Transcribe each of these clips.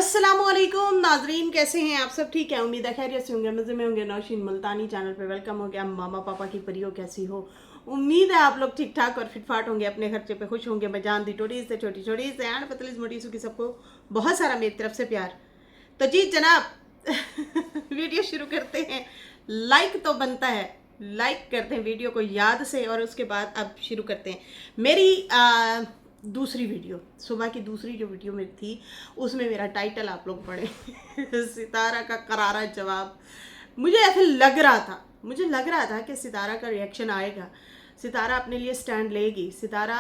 अस्सलामुअलैकुम नाजरीन, कैसे हैं आप सब? ठीक है, उम्मीद है खैरियत से होंगे, मज़े में होंगे। नौशीन मुल्तानी चैनल पे वेलकम हो गया। मामा पापा की परियों कैसी हो? उम्मीद है आप लोग ठीक ठाक और फिटफाट होंगे, अपने खर्चे पे खुश होंगे। मैं जान दी टोटी से छोटी छोटी से एंड पतली मोटी की सबको बहुत सारा मेरी तरफ से प्यार। तो जी जनाब वीडियो शुरू करते हैं। लाइक तो बनता है, लाइक करते हैं वीडियो को याद से, और उसके बाद अब शुरू करते हैं मेरी दूसरी वीडियो। सुबह की दूसरी जो वीडियो मेरी थी उसमें मेरा टाइटल आप लोग पढ़े सितारा का करारा जवाब। मुझे ऐसे लग रहा था कि सितारा का रिएक्शन आएगा, सितारा अपने लिए स्टैंड लेगी, सितारा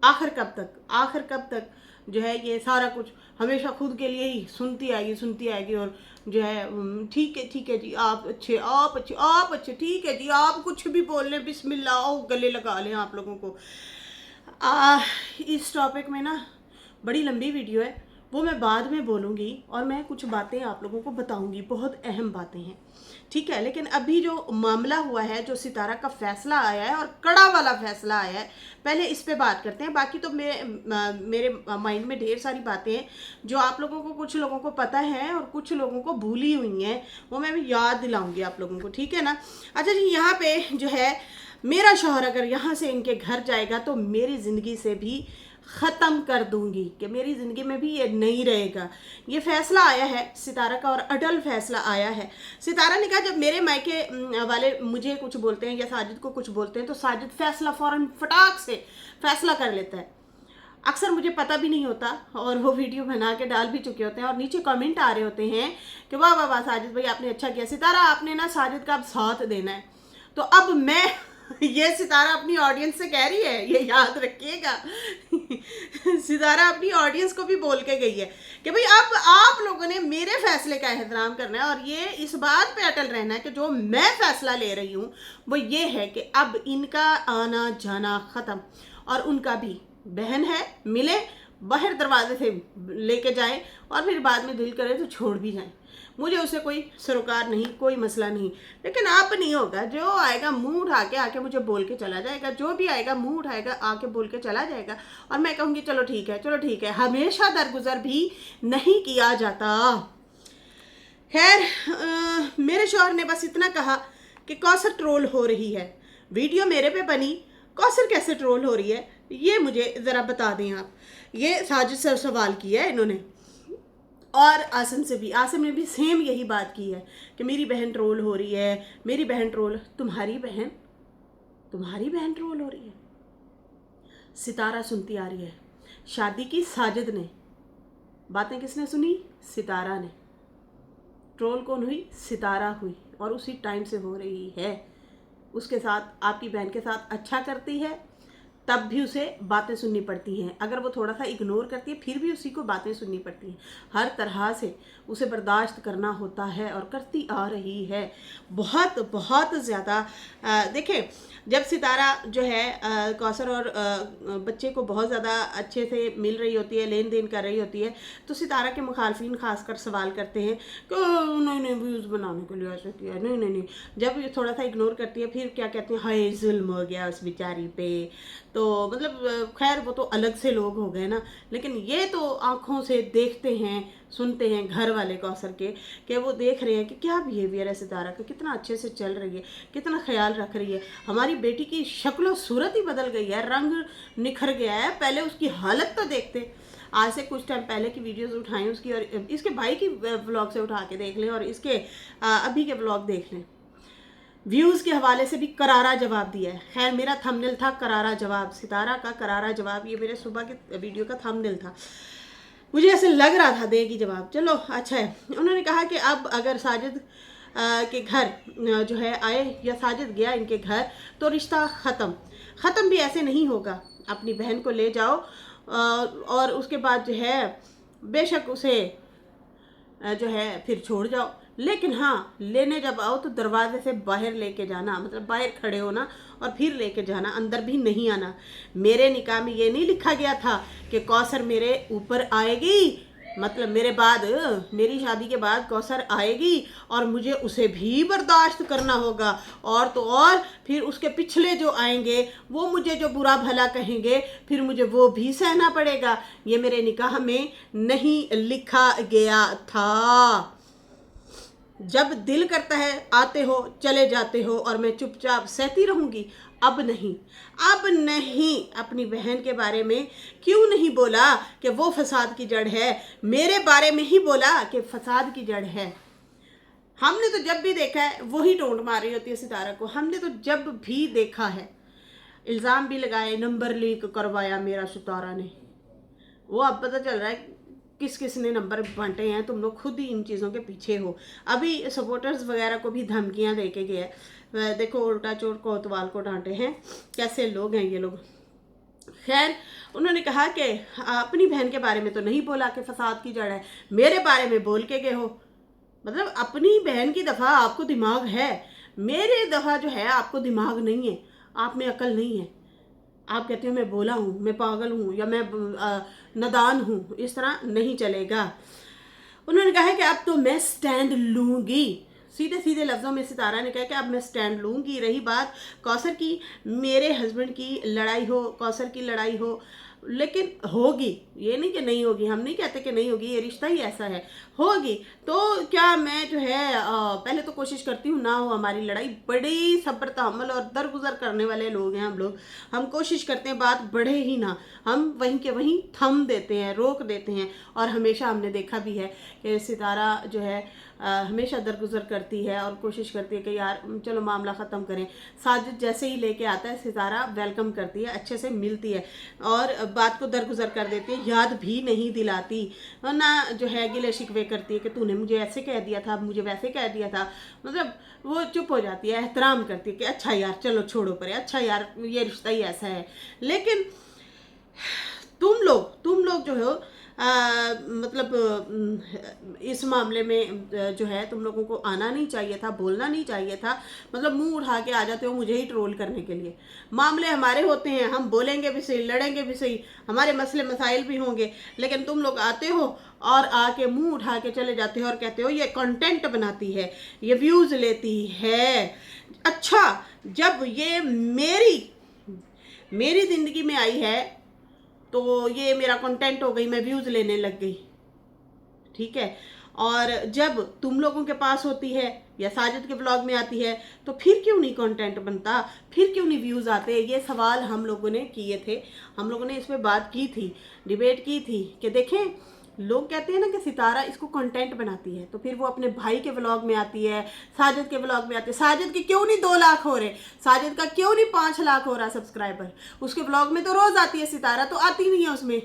आखिर कब तक जो है ये सारा कुछ हमेशा खुद के लिए ही सुनती आएगी और जो है ठीक है जी, आप अच्छे, ठीक है जी, आप कुछ भी बोल लें, बिस्मिल्लाह गले लगा लें आप लोगों को। इस टॉपिक में ना बड़ी लंबी वीडियो है, वो मैं बाद में बोलूँगी और मैं कुछ बातें आप लोगों को बताऊँगी, बहुत अहम बातें हैं, ठीक है। लेकिन अभी जो मामला हुआ है, जो सितारा का फैसला आया है और कड़ा वाला फैसला आया है, पहले इस पे बात करते हैं। बाकी तो मेरे माइंड में ढेर सारी बातें हैं जो आप लोगों को, कुछ लोगों को पता है और कुछ लोगों को भूली हुई हैं, वो मैं भी याद दिलाऊंगी आप लोगों को, ठीक है ना। अच्छा जी, यहाँ पे जो है मेरा शौहर अगर यहाँ से इनके घर जाएगा तो मेरी ज़िंदगी से भी ख़त्म कर दूंगी, कि मेरी ज़िंदगी में भी ये नहीं रहेगा। ये फैसला आया है सितारा का, और अटल फैसला आया है। सितारा ने कहा जब मेरे मायके वाले मुझे कुछ बोलते हैं या साजिद को कुछ बोलते हैं तो साजिद फैसला फ़ौरन फटाक से फैसला कर लेता है। अक्सर मुझे पता भी नहीं होता और वो वीडियो बना के डाल भी चुके होते हैं और नीचे कमेंट आ रहे होते हैं कि वाह वाह वाह साजिद भाई, आपने अच्छा किया। सितारा, आपने ना साजिद का अब साथ देना है। तो अब मैं ये सितारा अपनी ऑडियंस से कह रही है, ये याद रखिएगा सितारा अपनी ऑडियंस को भी बोल के गई है कि भाई अब आप लोगों ने मेरे फैसले का एहतराम करना है और ये इस बात पे अटल रहना है कि जो मैं फैसला ले रही हूँ वो ये है कि अब इनका आना जाना ख़त्म, और उनका भी बहन है, मिले, बाहर दरवाजे से लेके जाएं और फिर बाद में दिल करे तो छोड़ भी जाएं। मुझे उससे कोई सरोकार नहीं, कोई मसला नहीं, लेकिन आप नहीं होगा। जो आएगा मुंह उठा के आके मुझे बोल के चला जाएगा, जो भी आएगा मुंह उठाएगा आके बोल के चला जाएगा, और मैं कहूँगी चलो ठीक है। हमेशा दरगुजर भी नहीं किया जाता। खैर, मेरे शौहर ने बस इतना कहा कि कौसर ट्रोल हो रही है, वीडियो मेरे पे बनी, कौसर कैसे ट्रोल हो रही है ये मुझे ज़रा बता दें आप। ये साजिद से सवाल किया है इन्होंने, और आसिम से भी, आसिम ने भी सेम यही बात की है कि मेरी बहन ट्रोल हो रही है, मेरी बहन ट्रोल। तुम्हारी बहन ट्रोल हो रही है। सितारा सुनती आ रही है। शादी की साजिद ने, बातें किसने सुनी? सितारा ने। ट्रोल कौन हुई? सितारा हुई, और उसी टाइम से हो रही है। उसके साथ, आपकी बहन के साथ अच्छा करती है तब भी उसे बातें सुननी पड़ती हैं, अगर वो थोड़ा सा इग्नोर करती है फिर भी उसी को बातें सुननी पड़ती हैं। हर तरह से उसे बर्दाश्त करना होता है और करती आ रही है, बहुत ज़्यादा। देखें, जब सितारा जो है कौसर और बच्चे को बहुत ज़्यादा अच्छे से मिल रही होती है, लेन देन कर रही होती है, तो सितारा के मुखालफिन खासकर सवाल करते हैं कि नहीं व्यूज़ बनाने के लिए ऐसा किया, नहीं। जब ये थोड़ा सा इग्नोर करती है फिर क्या कहते हैं, हाय जुल्म हो गया उस बेचारी पे। तो मतलब खैर वो तो अलग से लोग हो गए ना, लेकिन ये तो आँखों से देखते हैं, सुनते हैं घर वाले कौसर के, कि वो देख रहे हैं कि क्या बिहेवियर है सितारा का, कितना अच्छे से चल रही है, कितना ख्याल रख रही है। हमारी बेटी की शक्ल सूरत ही बदल गई है, रंग निखर गया है। पहले उसकी हालत तो देखते, आज से कुछ टाइम पहले की वीडियोस उठाएं उसकी, और इसके भाई की व्लॉग से उठा के देख लें और इसके अभी के व्लॉग देख लें। व्यूज़ के हवाले से भी करारा जवाब दिया है। खैर, मेरा थंबनेल था करारा जवाब, सितारा का करारा जवाब, ये मेरे सुबह के वीडियो का थंबनेल था। मुझे ऐसे लग रहा था देगी जवाब, चलो अच्छा है। उन्होंने कहा कि अब अगर साजिद के घर जो है आए या साजिद गया इनके घर तो रिश्ता ख़त्म भी ऐसे नहीं होगा। अपनी बहन को ले जाओ और उसके बाद जो है बेशक उसे जो है फिर छोड़ जाओ, लेकिन हाँ, लेने जब आओ तो दरवाजे से बाहर लेके जाना, मतलब बाहर खड़े होना और फिर लेके जाना, अंदर भी नहीं आना। मेरे निकाह में ये नहीं लिखा गया था कि कौसर मेरे ऊपर आएगी मतलब मेरे बाद, मेरी शादी के बाद कौसर आएगी और मुझे उसे भी बर्दाश्त करना होगा, और तो और फिर उसके पिछले जो आएंगे वो मुझे जो बुरा भला कहेंगे फिर मुझे वो भी सहना पड़ेगा। ये मेरे निकाह में नहीं लिखा गया था। जब दिल करता है आते हो चले जाते हो और मैं चुपचाप सहती रहूंगी। अब नहीं, अब नहीं। अपनी बहन के बारे में क्यों नहीं बोला कि वो फसाद की जड़ है, मेरे बारे में ही बोला कि फसाद की जड़ है। हमने तो जब भी देखा है वही टोंट मार रही होती है सितारा को। हमने तो जब भी देखा है, इल्ज़ाम भी लगाए, नंबर लीक करवाया मेरा सितारा ने। वो अब पता चल रहा है किस किस ने नंबर बांटे हैं। तुम लोग खुद ही इन चीज़ों के पीछे हो। अभी सपोर्टर्स वगैरह को भी धमकियां दे के गए। देखो उल्टा चोर कोतवाल को डांटे हैं, कैसे लोग हैं ये लोग। खैर, उन्होंने कहा कि अपनी बहन के बारे में तो नहीं बोला कि फसाद की जड़ है, मेरे बारे में बोल के गए हो। मतलब अपनी बहन की दफ़ा आपको दिमाग है, मेरे दफ़ा जो है आपको दिमाग नहीं है, आप में अकल नहीं है। आप कहते हो मैं बोला हूँ, मैं पागल हूँ, या मैं नादान हूँ। इस तरह नहीं चलेगा। उन्होंने कहा कि अब तो मैं स्टैंड लूँगी। सीधे सीधे लफ्ज़ों में सितारा ने कहा कि अब मैं स्टैंड लूँगी। रही बात कौसर की, मेरे हस्बैंड की लड़ाई हो, कौसर की लड़ाई हो, लेकिन होगी, ये नहीं कि नहीं होगी। हम नहीं कहते कि नहीं होगी, ये रिश्ता ही ऐसा है, होगी। तो क्या मैं जो है पहले तो कोशिश करती हूँ ना हो हमारी लड़ाई। बड़ी सब्र तहम्मुल और दरगुजर करने वाले लोग हैं हम लोग। हम कोशिश करते हैं बात बढ़े ही ना, हम वहीं के वहीं थम देते हैं, रोक देते हैं। और हमेशा हमने देखा भी है कि सितारा जो है हमेशा दरगुजर करती है और कोशिश करती है कि यार चलो मामला ख़त्म करें। साजिद जैसे ही लेके आता है सितारा वेलकम करती है, अच्छे से मिलती है और बात को दरगुजर कर देती है, याद भी नहीं दिलाती। वरना जो है गिले शिकवे करती है कि तूने मुझे ऐसे कह दिया था, मुझे वैसे कह दिया था। मतलब वो चुप हो जाती है, एहतराम करती है कि अच्छा यार चलो छोड़ो परे, अच्छा यार ये रिश्ता ही ऐसा है। लेकिन तुम लोग जो हो मतलब इस मामले में जो है तुम लोगों को आना नहीं चाहिए था, बोलना नहीं चाहिए था। मतलब मुंह उठा के आ जाते हो मुझे ही ट्रोल करने के लिए। मामले हमारे होते हैं, हम बोलेंगे भी सही, लड़ेंगे भी सही, हमारे मसले मसाइल भी होंगे। लेकिन तुम लोग आते हो और आके मुंह उठा के चले जाते हो और कहते हो ये कंटेंट बनाती है, ये व्यूज़ लेती है। अच्छा, जब ये मेरी ज़िंदगी में आई है तो ये मेरा कंटेंट हो गई, मैं व्यूज़ लेने लग गई, ठीक है। और जब तुम लोगों के पास होती है या साजिद के ब्लॉग में आती है तो फिर क्यों नहीं कंटेंट बनता, फिर क्यों नहीं व्यूज़ आते। ये सवाल हम लोगों ने किए थे, हम लोगों ने इस पर बात की थी, डिबेट की थी कि देखें लोग कहते हैं ना कि सितारा इसको कंटेंट बनाती है, तो फिर वो अपने भाई के व्लॉग में आती है, साजिद के व्लॉग में आती है। साजिद के क्यों नहीं 2 लाख हो रहे, साजिद का क्यों नहीं 5 लाख हो रहा सब्सक्राइबर, उसके व्लॉग में तो रोज़ आती है सितारा, तो आती नहीं है उसमें।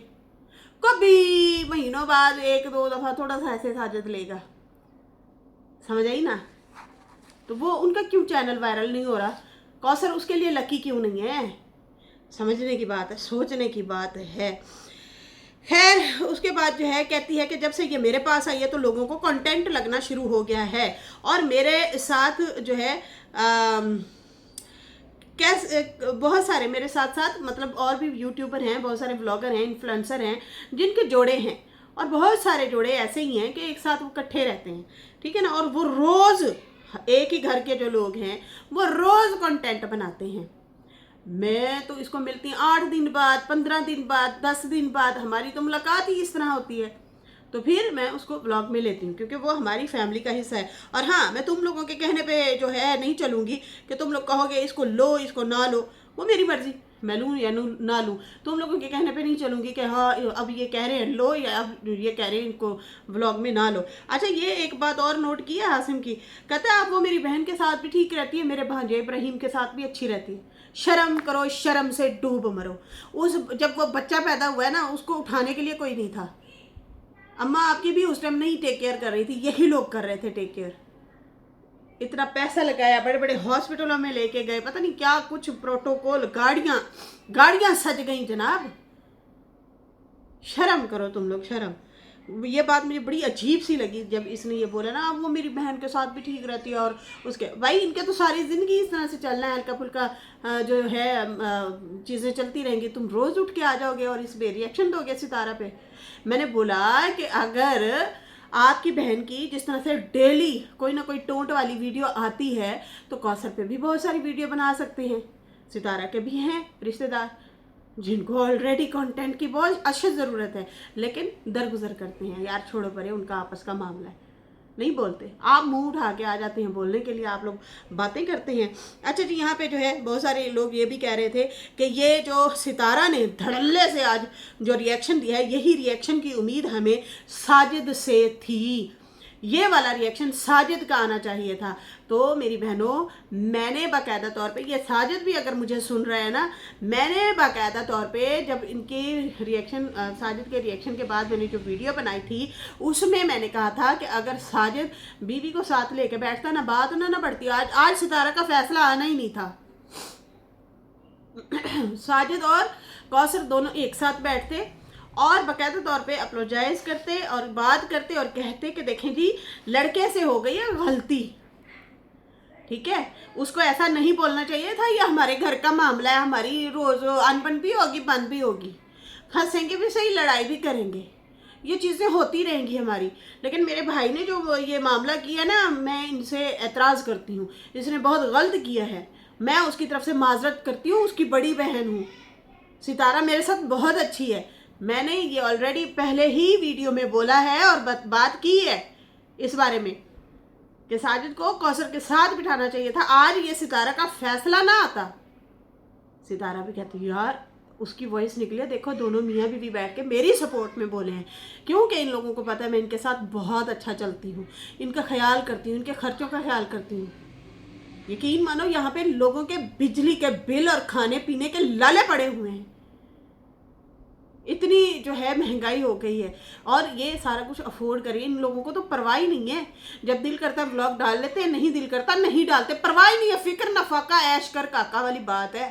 कभी महीनों बाद 1-2 दफ़ा थोड़ा सा ऐसे साजिद लेगा, समझ आई ना। तो वो उनका क्यों चैनल वायरल नहीं हो रहा, कौसर उसके लिए लकी क्यों नहीं है। समझने की बात है, सोचने की बात है। खैर, उसके बाद जो है कहती है कि जब से ये मेरे पास आई है तो लोगों को कंटेंट लगना शुरू हो गया है और मेरे साथ जो है कैसे बहुत सारे मेरे साथ साथ मतलब और भी यूट्यूबर हैं, बहुत सारे ब्लॉगर हैं, इन्फ्लुएंसर हैं जिनके जोड़े हैं, और बहुत सारे जोड़े ऐसे ही हैं कि एक साथ वो इकट्ठे रहते हैं, ठीक है ना। और वो रोज़ एक ही घर के जो लोग हैं वो रोज़ कंटेंट बनाते हैं। मैं तो इसको मिलती हूँ 8 दिन बाद, 15 दिन बाद, 10 दिन बाद, हमारी तो मुलाकात ही इस तरह होती है। तो फिर मैं उसको ब्लॉग में लेती हूँ क्योंकि वो हमारी फैमिली का हिस्सा है। और हाँ, मैं तुम लोगों के कहने पे जो है नहीं चलूँगी कि तुम लोग कहोगे इसको लो इसको ना लो, वो मेरी मर्जी, मैं लूँ या ना लूँ। तुम लोगों के कहने पे नहीं चलूँगी कि हाँ अब ये कह रहे हैं लो या अब ये कह रहे हैं इनको व्लॉग में ना लो। अच्छा, ये एक बात और नोट की है हासिम की, कहता है आप वो मेरी बहन के साथ भी ठीक रहती है, मेरे भांजे इब्राहिम के साथ भी अच्छी रहती है। शर्म करो, शर्म से डूब मरो। उस जब वो बच्चा पैदा हुआ है ना, उसको उठाने के लिए कोई नहीं था। अम्मा आपकी भी उस टाइम नहीं टेक केयर कर रही थी, यही लोग कर रहे थे टेक केयर। इतना पैसा लगाया, बड़े बड़े हॉस्पिटलों में लेके गए, पता नहीं क्या कुछ प्रोटोकॉल, गाड़ियां सज गई जनाब। शर्म करो तुम लोग, शर्म। ये बात मुझे बड़ी अजीब सी लगी जब इसने ये बोला ना, अब वो मेरी बहन के साथ भी ठीक रहती है और उसके भाई इनके तो सारी ज़िंदगी इस तरह से चलना है, हल्का फुल्का जो है चीज़ें चलती रहेंगी, तुम रोज़ उठ के आ जाओगे और इस पे रिएक्शन दोगे सितारा पे। मैंने बोला कि अगर आपकी बहन की जिस तरह से डेली कोई ना कोई टोंट वाली वीडियो आती है तो कौसर पे भी बहुत सारी वीडियो बना सकते हैं, सितारा के भी हैं रिश्तेदार जिनको ऑलरेडी कंटेंट की बहुत अच्छी ज़रूरत है, लेकिन दरगुजर करते हैं, यार छोड़ो परे, उनका आपस का मामला है, नहीं बोलते। आप मुंह उठा के आ जाते हैं बोलने के लिए, आप लोग बातें करते हैं। अच्छा जी, यहाँ पे जो है बहुत सारे लोग ये भी कह रहे थे कि ये जो सितारा ने धड़ल्ले से आज जो रिएक्शन दिया है, यही रिएक्शन की उम्मीद हमें साजिद से थी, ये वाला रिएक्शन साजिद का आना चाहिए था। तो मेरी बहनों, मैंने बाकायदा तौर पे, ये साजिद भी अगर मुझे सुन रहे हैं ना, मैंने बाकायदा तौर पे जब इनके रिएक्शन साजिद के रिएक्शन के बाद मैंने जो वीडियो बनाई थी उसमें मैंने कहा था कि अगर साजिद बीवी को साथ लेके बैठता ना, बात ना बढ़ती, आज सितारा का फैसला आना ही नहीं था। साजिद और कौसर दोनों एक साथ बैठते और बाकायदा तौर पे अप्रोजाइज करते और बात करते और कहते कि देखें जी, लड़के से हो गई है गलती, ठीक है, उसको ऐसा नहीं बोलना चाहिए था, ये हमारे घर का मामला है, हमारी रोज अनबन भी होगी, बंद भी होगी, हंसेंगे भी सही, लड़ाई भी करेंगे, ये चीज़ें होती रहेंगी हमारी। लेकिन मेरे भाई ने जो ये मामला किया ना, मैं इनसे एतराज़ करती हूँ, इसने बहुत गलत किया है, मैं उसकी तरफ से माजरत करती हूँ, उसकी बड़ी बहन हूँ। सितारा मेरे साथ बहुत अच्छी है, मैंने ये ऑलरेडी पहले ही वीडियो में बोला है और बात की है इस बारे में कि साजिद को कौसर के साथ बिठाना चाहिए था। आज ये सितारा का फैसला ना आता, सितारा भी कहती यार, उसकी वॉइस निकली है, देखो दोनों मियाँ बीवी बैठ के मेरी सपोर्ट में बोले हैं, क्योंकि इन लोगों को पता है मैं इनके साथ बहुत अच्छा चलती हूँ, इनका ख्याल करती हूँ, इनके खर्चों का ख्याल करती हूँ। यकीन मानो यहाँ पे लोगों के बिजली के बिल और खाने पीने के लाले पड़े हुए हैं, इतनी जो है महंगाई हो गई है और ये सारा कुछ अफोर्ड करिए। इन लोगों को तो परवाह ही नहीं है, जब दिल करता है व्लॉग डाल लेते हैं, नहीं दिल करता नहीं डालते, परवाह ही नहीं है, फिक्र नफाका ऐश कर काका वाली बात है।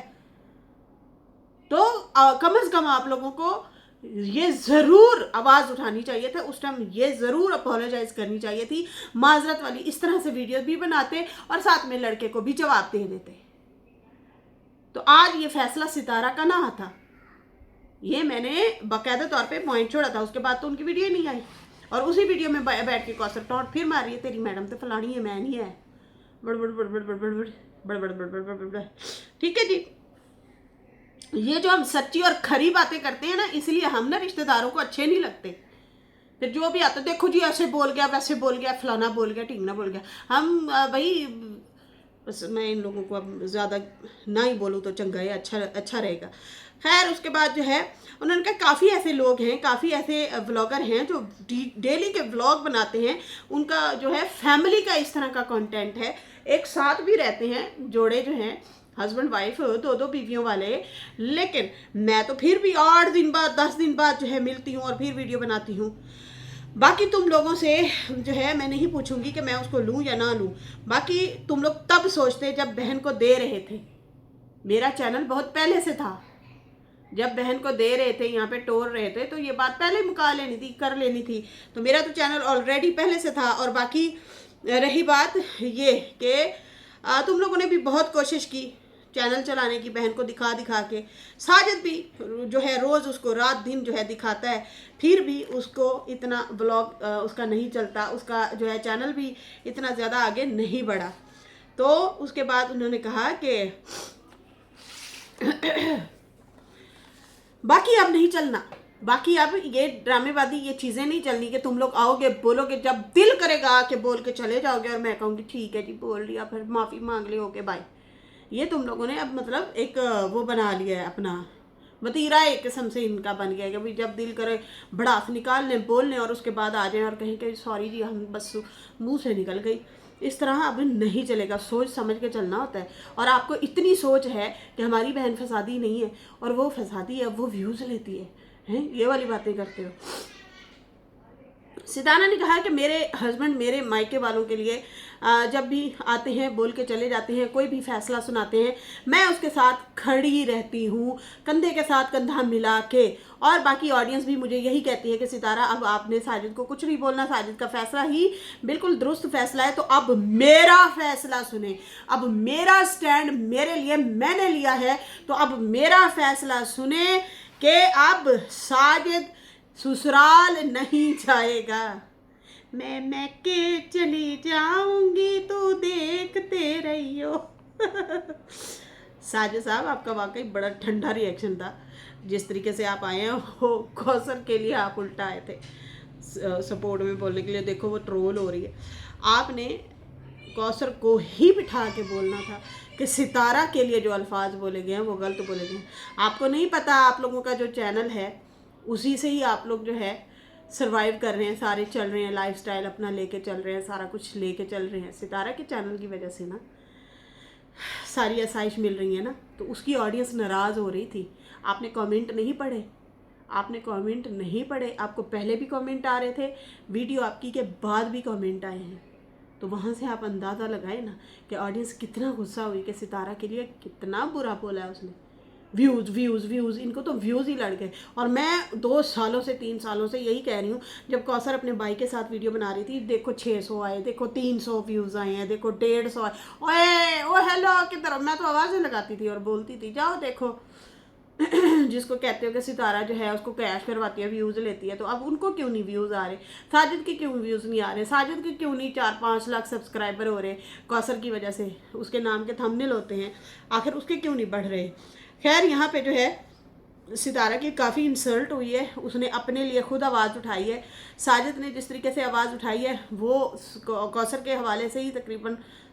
तो कम से कम आप लोगों को ये ज़रूर आवाज़ उठानी चाहिए था उस टाइम, ये ज़रूर अपोलोजाइज करनी चाहिए थी, माजरत वाली इस तरह से वीडियो भी बनाते और साथ में लड़के को भी जवाब दे देते, तो आज ये फैसला सितारा का ना आता। ये मैंने बाकायदा तौर पे पॉइंट छोड़ा था, उसके बाद तो उनकी वीडियो नहीं आई और उसी वीडियो में बैठ के कौसर टॉन्ट फिर मार रही है, तेरी मैडम तो फलानी है, मैं नहीं है, बड़ बड़ बड़ बड़ बड़ बड़ बड़ बड़ बड़ बड़ बड़ बड़। ठीक है जी, ये जो हम सच्ची और खरी बातें करते हैं ना, इसलिए हम ना रिश्तेदारों को अच्छे नहीं लगते। फिर जो भी आता, देखो जी ऐसे बोल गया, वैसे बोल गया, फलाना बोल गया, ढींगना बोल गया, हम भाई बस मैं इन लोगों को अब ज़्यादा ना ही बोलूँ तो चंगा है, अच्छा रहेगा। खैर उसके बाद जो है उन्होंने कहा काफ़ी ऐसे लोग हैं, काफ़ी ऐसे व्लॉगर हैं जो डेली के व्लॉग बनाते हैं, उनका जो है फैमिली का इस तरह का कंटेंट है, एक साथ भी रहते हैं जोड़े जो हैं हस्बैंड वाइफ, दो बीवियों वाले, लेकिन मैं तो फिर भी 8 दिन बाद 10 दिन बाद जो है मिलती हूँ और फिर वीडियो बनाती हूँ। बाकी तुम लोगों से जो है मैं नहीं पूछूंगी कि मैं उसको लूँ या ना लूँ, बाकी तुम लोग तब सोचते जब बहन को दे रहे थे, मेरा चैनल बहुत पहले से था, जब बहन को दे रहे थे, यहाँ पे टोर रहे थे, तो ये बात पहले मुका लेनी थी, कर लेनी थी, तो मेरा तो चैनल ऑलरेडी पहले से था। और बाकी रही बात ये कि तुम लोगों ने भी बहुत कोशिश की चैनल चलाने की, बहन को दिखा के, साजिद भी जो है रोज़ उसको रात दिन जो है दिखाता है, फिर भी उसको इतना ब्लॉग उसका नहीं चलता, उसका जो है चैनल भी इतना ज़्यादा आगे नहीं बढ़ा। तो उसके बाद उन्होंने कहा कि बाकी अब नहीं चलना, बाकी अब ये ड्रामेबाजी ये चीज़ें नहीं चलनी कि तुम लोग आओगे बोलोगे, जब दिल करेगा आके बोल के चले जाओगे और मैं कहूँगी ठीक है जी बोल लिया, फिर माफ़ी मांग ली, ओके बाय। ये तुम लोगों ने अब मतलब एक वो बना लिया है, अपना वतीरा एक किस्म से इनका बन गया है कि भाई जब दिल करे भड़ास निकालने बोलने और उसके बाद आ जाएं और कहीं कि सॉरी जी हम बस मुंह से निकल गई। इस तरह अब नहीं चलेगा, सोच समझ के चलना होता है। और आपको इतनी सोच है कि हमारी बहन फसादी नहीं है और वो फसादी है, वो व्यूज़ लेती है, ये वाली बातें करते हो। सितारा ने कहा कि मेरे हस्बैंड मेरे मायके वालों के लिए जब भी आते हैं बोल के चले जाते हैं, कोई भी फैसला सुनाते हैं, मैं उसके साथ खड़ी रहती हूँ, कंधे के साथ कंधा मिला के। और बाकी ऑडियंस भी मुझे यही कहती है कि सितारा अब आपने साजिद को कुछ नहीं बोलना, साजिद का फैसला ही बिल्कुल दुरुस्त फैसला है, तो अब मेरा फैसला सुने, अब मेरा स्टैंड मेरे लिए मैंने लिया है, तो अब मेरा फैसला सुने कि अब साजिद ससुराल नहीं जाएगा। मैं के चली जाऊंगी तो देखते रहियो। साजिद साहब, आपका वाकई बड़ा ठंडा रिएक्शन था। जिस तरीके से आप आए हैं वो कौसर के लिए आप उल्टा आए थे सपोर्ट में बोलने के लिए। देखो वो ट्रोल हो रही है। आपने कौसर को ही बिठा के बोलना था कि सितारा के लिए जो अल्फाज बोले गए हैं वो गलत बोले गए हैं। आपको नहीं पता, आप लोगों का जो चैनल है उसी से ही आप लोग जो है सर्वाइव कर रहे हैं, सारे चल रहे हैं, लाइफस्टाइल अपना लेके चल रहे हैं, सारा कुछ लेके चल रहे हैं। सितारा के चैनल की वजह से ना सारी आसाइश मिल रही है ना, तो उसकी ऑडियंस नाराज़ हो रही थी। आपने कमेंट नहीं पढ़े, आपने कमेंट नहीं पढ़े, आपको पहले भी कमेंट आ रहे थे, वीडियो आपकी के बाद भी कमेंट आए हैं, तो वहाँ से आप अंदाज़ा लगाए ना कि ऑडियंस कितना गुस्सा हुई कि सितारा के लिए कितना बुरा बोला है उसने। व्यूज़ व्यूज़ व्यूज़, इनको तो व्यूज़ ही लड़ गए। और मैं 2 सालों से 3 सालों से यही कह रही हूँ, जब कौसर अपने भाई के साथ वीडियो बना रही थी, देखो 600 आए, देखो 300 व्यूज़ आए हैं, देखो 150 आए, ओए ओ हेलो किधर, मैं तो आवाज़ें लगाती थी और बोलती थी जाओ देखो। जिसको कहते हो कि सितारा जो है उसको कैश करवाती है, व्यूज़ लेती है, तो अब उनको क्यों नहीं व्यूज़ आ रहे? साजिद के क्यों व्यूज़ नहीं आ रहे? साजिद के क्यों नहीं 4-5 लाख सब्सक्राइबर हो रहे? कौसर की वजह से, उसके नाम के थंबनेल होते हैं, आखिर उसके क्यों नहीं बढ़ रहे? खैर, यहाँ पे जो है सितारा की काफ़ी इंसल्ट हुई है, उसने अपने लिए खुद आवाज़ उठाई है। साजिद ने जिस तरीके से आवाज़ उठाई है वो कौसर के हवाले से ही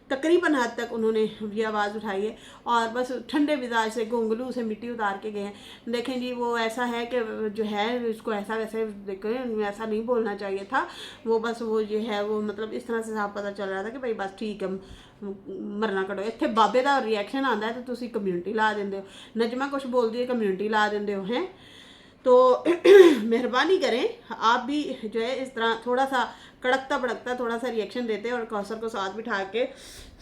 तकरीबन हद तक उन्होंने ये आवाज़ उठाई है, और बस ठंडे मिजाज से गोंगलू से मिट्टी उतार के गए हैं। देखें जी, वो ऐसा है कि जो है इसको ऐसा वैसे देखें, ऐसा नहीं बोलना चाहिए था, वो बस वो जो है वो मतलब इस तरह से साफ पता चल रहा था कि भाई बस ठीक है मरना कटो। इतने बाबे का रिएक्शन आता है तो तुसी कम्यूनिटी ला देंगे हो, नजमा कुछ बोल दी कम्यूनिटी ला देंगे हो हैं। तो मेहरबानी करें आप भी जो है इस तरह थोड़ा सा कड़कता भड़कता थोड़ा सा रिएक्शन देते और कौसर को साथ बिठा के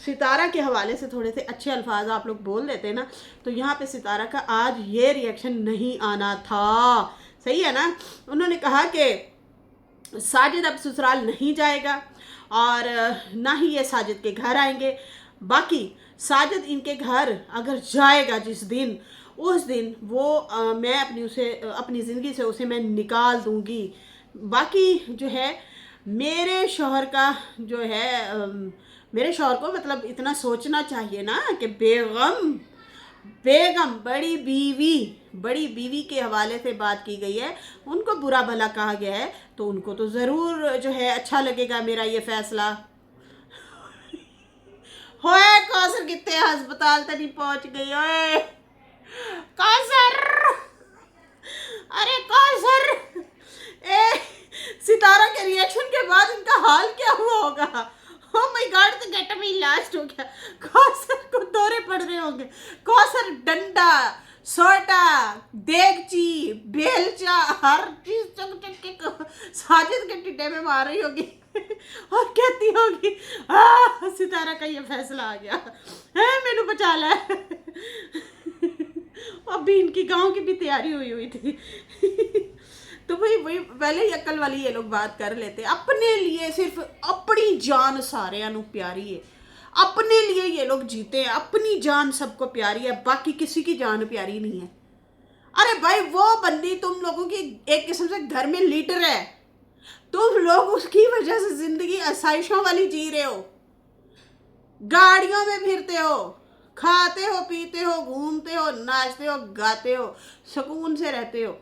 सितारा के हवाले से थोड़े से अच्छे अल्फाज आप लोग बोल देते ना, तो यहाँ पे सितारा का आज ये रिएक्शन नहीं आना था। सही है ना? उन्होंने कहा कि साजिद अब ससुराल नहीं जाएगा और ना ही ये साजिद के घर आएंगे। बाकी साजिद इनके घर अगर जाएगा जिस दिन, उस दिन वो मैं अपनी ज़िंदगी से उसे मैं निकाल दूंगी। बाकी जो है मेरे शौहर का जो है मेरे शौहर को मतलब इतना सोचना चाहिए ना कि बेगम बड़ी बीवी के हवाले से बात की गई है, उनको बुरा भला कहा गया है, तो उनको तो ज़रूर जो है अच्छा लगेगा मेरा ये फैसला। होए कौसर कितने अस्पताल तक नहीं पहुंच गई? ओए कौसर, अरे कौसर, सितारा के रिएक्शन के बाद इनका हाल क्या हुआ होगा? ओह माय गॉड, तो गेट मी लास्ट हो गया। कौसर को दौरे पड़ रहे होंगे। कौसर डंडा, सोटा, देगची, बेलचा, हर चीज चक चक के साजिद के टिड्डे में मार रही होगी और कहती होगी सितारा का ये फैसला आ गया है, मैनू बचा ला। अभी इनकी गांव की भी तैयारी हुई थी। तो वही पहले ही अक्ल वाली ये लोग बात कर लेते। अपने लिए सिर्फ अपनी जान सारे प्यारी है, अपने लिए ये लोग जीते हैं, अपनी जान सबको प्यारी है, बाकी किसी की जान प्यारी नहीं है। अरे भाई वो बंदी तुम लोगों की एक किस्म से घर में लीडर है, तुम लोग उसकी वजह से जिंदगी आसाइशों वाली जी रहे हो, गाड़ियों में फिरते हो, खाते हो, पीते हो, घूमते हो, नाचते हो, गाते हो, सुकून से रहते हो।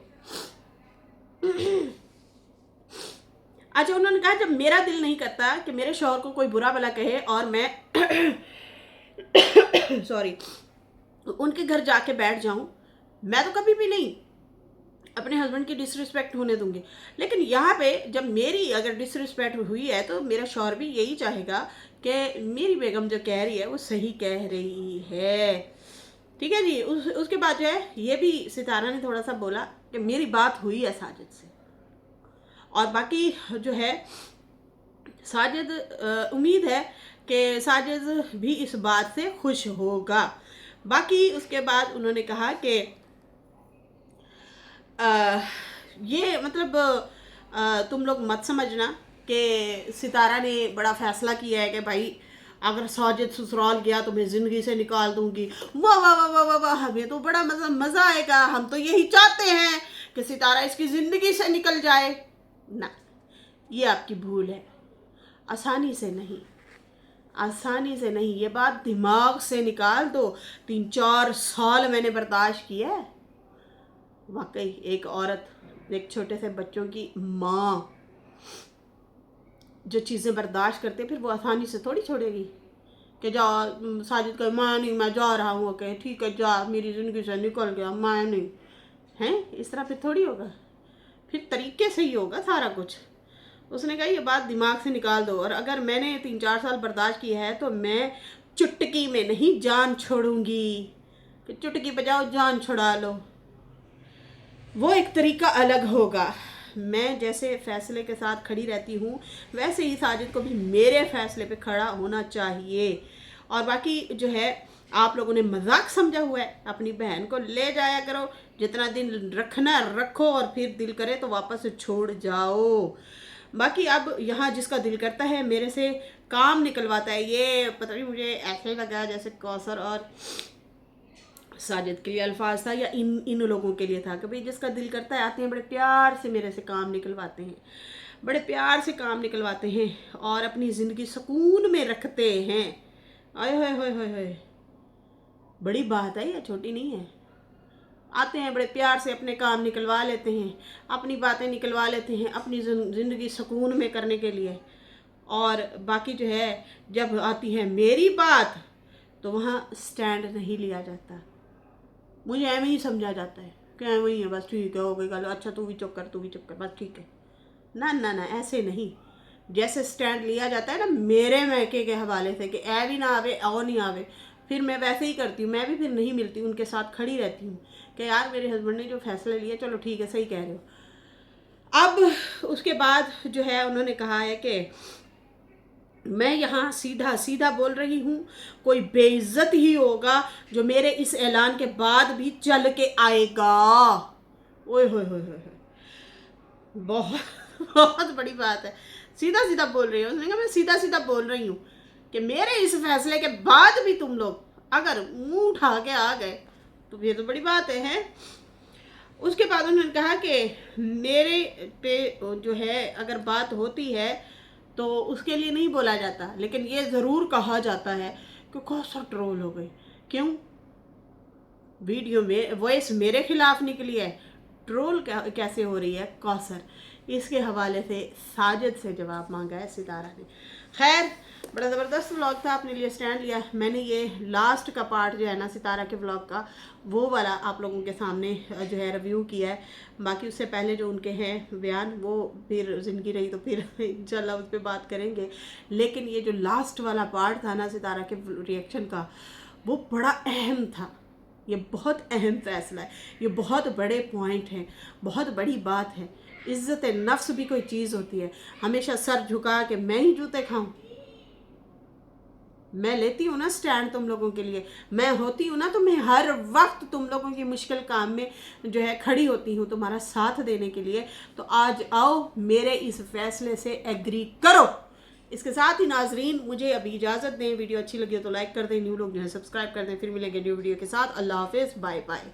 अच्छा, उन्होंने कहा जब मेरा दिल नहीं करता कि मेरे शौहर को कोई बुरा भला कहे और मैं सॉरी उनके घर जाके बैठ जाऊं, मैं तो कभी भी नहीं अपने हस्बैंड की डिसरिस्पेक्ट होने दूंगी। लेकिन यहाँ पे जब मेरी अगर डिसरिस्पेक्ट हुई है तो मेरा शौहर भी यही चाहेगा कि मेरी बेगम जो कह रही है वो सही कह रही है। ठीक है जी। उसके बाद जो है ये भी सितारा ने थोड़ा सा बोला कि मेरी बात हुई है साजिद से, और बाकी जो है साजिद उम्मीद है कि साजिद भी इस बात से खुश होगा। बाकी उसके बाद उन्होंने कहा कि ये मतलब तुम लोग मत समझना कि सितारा ने बड़ा फैसला किया है कि भाई अगर साजिद ससुराल गया तो मैं ज़िंदगी से निकाल दूंगी। वाह वाह वाह वाह वाह वाह, हमें तो बड़ा मज़ा आएगा, हम तो यही चाहते हैं कि सितारा इसकी ज़िंदगी से निकल जाए। ना, ये आपकी भूल है। आसानी से नहीं, आसानी से नहीं, ये बात दिमाग से निकाल दो। 3-4 साल मैंने बर्दाश्त किया है। वाकई एक औरत, एक छोटे से बच्चों की माँ जो चीज़ें बर्दाश्त करते फिर वो आसानी से थोड़ी छोड़ेगी कि जा साजिद का माँ नहीं, मैं जा रहा हूँ, ओके ठीक है जा, मेरी ज़िंदगी से निकल गया, मैं नहीं हैं, इस तरह फिर थोड़ी होगा, फिर तरीके से ही होगा सारा कुछ। उसने कहा ये बात दिमाग से निकाल दो, और अगर मैंने 3-4 साल बर्दाश्त किया है तो मैं चुटकी में नहीं जान छोड़ूंगी कि चुटकी बजाओ जान छुड़ा लो। वो एक तरीका अलग होगा। मैं जैसे फैसले के साथ खड़ी रहती हूँ वैसे ही साजिद को भी मेरे फैसले पे खड़ा होना चाहिए। और बाकी जो है आप लोगों ने मजाक समझा हुआ है, अपनी बहन को ले जाया करो, जितना दिन रखना रखो और फिर दिल करे तो वापस छोड़ जाओ। बाकी अब यहाँ जिसका दिल करता है मेरे से काम निकलवाता है, ये पता नहीं मुझे ऐसे लगा जैसे कौसर और साजिद के लिए अल्फाज था या इन लोगों के लिए था कि भाई जिसका दिल करता है आते हैं, बड़े प्यार से मेरे से काम निकलवाते हैं, बड़े प्यार से काम निकलवाते हैं और अपनी ज़िंदगी सुकून में रखते हैं। आए होए होए होए होए, बड़ी बात है, ये छोटी नहीं है। आते हैं बड़े प्यार से अपने काम निकलवा लेते हैं, अपनी बातें निकलवा लेते हैं अपनी ज़िंदगी सुकून में करने के लिए। और बाकी जो है जब आती है मेरी बात तो वहाँ स्टैंड नहीं लिया जाता, मुझे एवं ही समझा जाता है कि एवं ही है, बस ठीक है हो गई गल, अच्छा तू भी चुप कर, तू भी चुप कर, बस ठीक है। ना ना ना, ऐसे नहीं। जैसे स्टैंड लिया जाता है ना मेरे मैके के हवाले से कि ए भी ना आवे ओ नहीं आवे, फिर मैं वैसे ही करती हूँ। मैं भी फिर नहीं मिलती, उनके साथ खड़ी रहती हूँ कि यार मेरे हस्बैंड ने जो फैसला लिया चलो ठीक है, सही कह रहे हो। अब उसके बाद जो है उन्होंने कहा है कि मैं यहाँ सीधा सीधा बोल रही हूँ, कोई बेइज्जत ही होगा जो मेरे इस ऐलान के बाद भी चल के आएगा। ओए होए होए होए, बहुत बहुत बड़ी बात है। सीधा सीधा बोल रही हूँ, उसने कहा मैं सीधा सीधा बोल रही हूँ कि मेरे इस फैसले के बाद भी तुम लोग अगर मुंह उठा के आ गए तो ये तो बड़ी बात है। उसके बाद उन्होंने कहा कि मेरे पे जो है अगर बात होती है तो उसके लिए नहीं बोला जाता, लेकिन ये ज़रूर कहा जाता है कि कौसर ट्रोल हो गई। क्यों? वीडियो में वॉइस मेरे खिलाफ निकली है, ट्रोल कैसे हो रही है कौसर? इसके हवाले से साजिद से जवाब मांगा है सितारा ने। खैर बड़ा ज़बरदस्त व्लॉग था, अपने लिए स्टैंड लिया। मैंने ये लास्ट का पार्ट जो है ना सितारा के व्लॉग का, वो वाला आप लोगों के सामने जो है रिव्यू किया है। बाकी उससे पहले जो उनके हैं बयान वो फिर ज़िंदगी रही तो फिर इंशाल्लाह उस पर बात करेंगे। लेकिन ये जो लास्ट वाला पार्ट था ना सितारा के रिएक्शन का, वो बड़ा अहम था। ये बहुत अहम फैसला है, ये बहुत बड़े पॉइंट हैं, बहुत बड़ी बात है। इज़्ज़त नफ्स भी कोई चीज़ होती है। हमेशा सर झुका के मैं ही जूते खाऊं? मैं लेती हूँ ना स्टैंड तुम लोगों के लिए, मैं होती हूँ ना, तो मैं हर वक्त तुम लोगों की मुश्किल काम में जो है खड़ी होती हूँ तुम्हारा साथ देने के लिए। तो आज आओ मेरे इस फैसले से एग्री करो। इसके साथ ही नाजरीन मुझे अभी इजाज़त दें। वीडियो अच्छी लगी हो तो लाइक कर दें, न्यू लोग जो है सब्सक्राइब कर दें। फिर मिलेंगे न्यू वीडियो के साथ। अल्लाह हाफिज़, बाय बाय।